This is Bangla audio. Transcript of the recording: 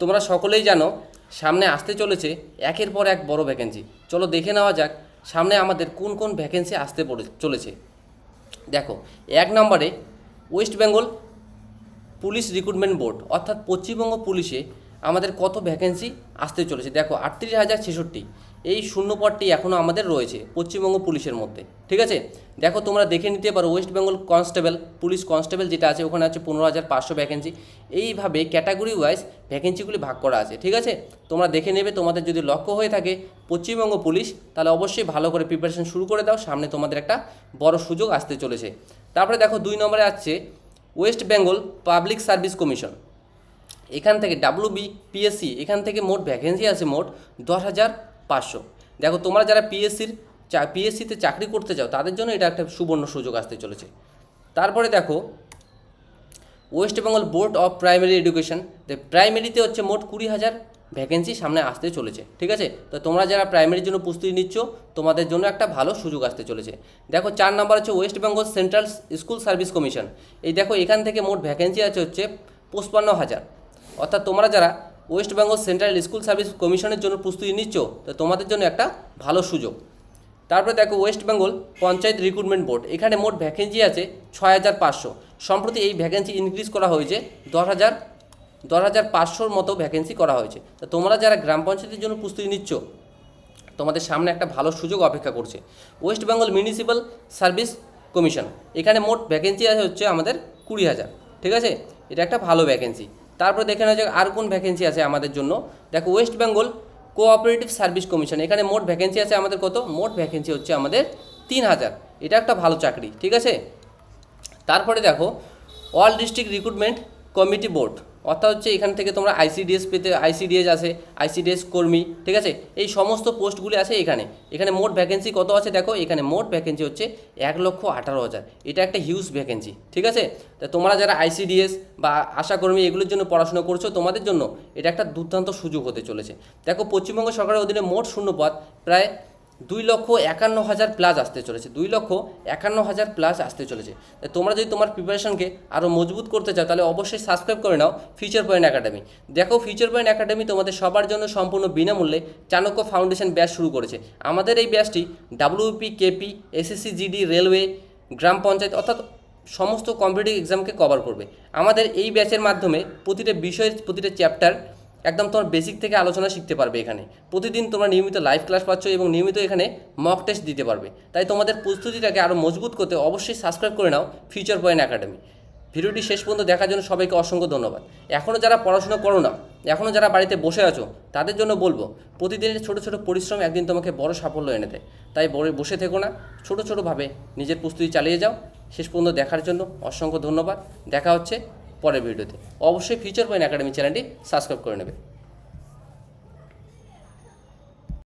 তোমরা সকলেই জানো সামনে আসতে চলেছে একের পর এক বড় ভ্যাকেন্সি। চলো দেখে নেওয়া যাক সামনে আমাদের কোন কোন ভ্যাকেন্সি আসতে চলেছে। দেখো, 1 নম্বরে West Bengal police recruitment board অর্থাৎ পশ্চিমবঙ্গ পুলিশে আমাদের কত ভ্যাকেন্সি আসতে চলেছে। দেখো 38,066 এই শূন্য পদটি এখনও আমাদের রয়েছে পশ্চিমবঙ্গ পুলিশের মধ্যে। ঠিক আছে, দেখো তোমরা দেখে নিতে পারো West Bengal constable police constable যেটা আছে ওখানে আছে 15,500 ভ্যাকেন্সি। এইভাবে ক্যাটাগরি ওয়াইজ ভ্যাকেন্সিগুলি ভাগ করা আছে। ঠিক আছে, তোমরা দেখে নেবে। তোমাদের যদি লক্ষ্য হয়ে থাকে পশ্চিমবঙ্গ পুলিশ, তাহলে অবশ্যই ভালো করে প্রিপারেশন শুরু করে দাও, সামনে তোমাদের একটা বড় সুযোগ আসতে চলেছে। তারপরে দেখো 2 নম্বরে আসছে West Bengal public service commission. এখান থেকে WBPSC এখান থেকে মোট ভ্যাকেন্সি আছে মোট 10,500। দেখো তোমরা যারা পিএসসিতে চাকরি করতে চাও তাদের জন্য এটা একটা সুবর্ণ সুযোগ আসতে চলেছে। তারপরে দেখো West Bengal board of primary education, প্রাইমারিতে হচ্ছে মোট 20,000 ভ্যাকেন্সি সামনে আসতে চলেছে। ঠিক আছে, তো তোমরা যারা প্রাইমারির জন্য প্রস্তুতি নিচ্ছ তোমাদের জন্য একটা ভালো সুযোগ আসতে চলেছে। দেখো 4 নম্বর হচ্ছে West Bengal central school service commission. এই দেখো এখান থেকে মোট ভ্যাকেন্সি আছে হচ্ছে 55,000। অর্থাৎ তোমরা যারা West Bengal central school service কমিশনের জন্য প্রস্তুতি নিচ্ছ তো তোমাদের জন্য একটা ভালো সুযোগ। তারপরে দেখো ওয়েস্ট বেঙ্গল পঞ্চায়েত রিক্রুটমেন্ট বোর্ড, এখানে মোট ভ্যাকেন্সি আছে 6,500। সম্প্রতি এই ভ্যাকেন্সি ইনক্রিজ করা হয়েছে 10,500 মতো ভ্যাকেন্সি করা হয়েছে। তো তোমরা যারা গ্রাম পঞ্চায়েতের জন্য প্রস্তুতি নিচ্ছ তোমাদের সামনে একটা ভালো সুযোগ অপেক্ষা করছে। West Bengal municipal service commission, এখানে মোট ভ্যাকেন্সি আছে হচ্ছে আমাদের 20,000। ঠিক আছে, এটা একটা ভালো ভ্যাকেন্সি। তারপরে দেখে নেওয়া যাক আর কোন ভ্যাকেন্সি আছে আমাদের জন্য। দেখো West Bengal cooperative service commission, এখানে মোট ভ্যাকেন্সি আছে আমাদের কত, মোট ভ্যাকেন্সি হচ্ছে আমাদের 3,000। এটা একটা ভালো চাকরি। ঠিক আছে, তারপরে দেখো all district recruitment committee board, অর্থাৎ হচ্ছে এখান থেকে তোমরা আইসিডিএস পেতে, আইসিডিএস আছে, আইসিডিএস কর্মী। ঠিক আছে, এই সমস্ত পোস্টগুলি আছে এখানে মোট ভ্যাকেন্সি কত আছে দেখো, এখানে মোট ভ্যাকেন্সি হচ্ছে 1,18,000। এটা একটা হিউজ ভ্যাকেন্সি। ঠিক আছে, তা তোমরা যারা আইসিডিএস বা আশাকর্মী এগুলোর জন্য পড়াশোনা করছো তোমাদের জন্য এটা একটা দুর্দান্ত সুযোগ হতে চলেছে। দেখো পশ্চিমবঙ্গ সরকারের অধীনে মোট শূন্যপদ প্রায় 2,51,000 প্লাস আসতে চলেছে, 2,51,000 প্লাস আসতে চলেছে। তোমরা যদি তোমার প্রিপারেশনকে আরও মজবুত করতে চাও তাহলে অবশ্যই সাবস্ক্রাইব করে নাও ফিউচার পয়েন্ট একাডেমি। দেখো ফিউচার পয়েন্ট একাডেমি তোমাদের সবার জন্য সম্পূর্ণ বিনামূল্যে চাণক্য ফাউন্ডেশন ব্যাচ শুরু করেছে। আমাদের এই ব্যাচটি WP, KP, SSC, GD, railway, গ্রাম পঞ্চায়েত অর্থাৎ সমস্ত কম্পিটিটিভ এক্সামকে কভার করবে। আমাদের এই ব্যাচের মাধ্যমে প্রতিটা বিষয়ের প্রতিটা চ্যাপ্টার একদম তোমার বেসিক থেকে আলোচনা শিখতে পারবে। এখানে প্রতিদিন তোমরা নিয়মিত লাইভ ক্লাস পাচ্ছ এবং নিয়মিত এখানে মক টেস্ট দিতে পারবে। তাই তোমাদের প্রস্তুতিটাকে আরও মজবুত করতে অবশ্যই সাবস্ক্রাইব করে নাও ফিউচার পয়েন্ট একাডেমি। ভিডিওটি শেষ পর্যন্ত দেখার জন্য সবাইকে অসংখ্য ধন্যবাদ। এখনও যারা পড়াশোনা করো না, এখনও যারা বাড়িতে বসে আছো তাদের জন্য বলবো প্রতিদিনের ছোটো ছোটো পরিশ্রম একদিন তোমাকে বড় সাফল্য এনে দেয়। তাই বসে থেকো না, ছোটো ছোটোভাবে নিজের প্রস্তুতি চালিয়ে যাও। শেষ পর্যন্ত দেখার জন্য অসংখ্য ধন্যবাদ। দেখা হচ্ছে পরের ভিডিওতে। অবশ্যই ফিউচার পয়েন্ট একাডেমি চ্যানেলটি সাবস্ক্রাইব করে নেবে।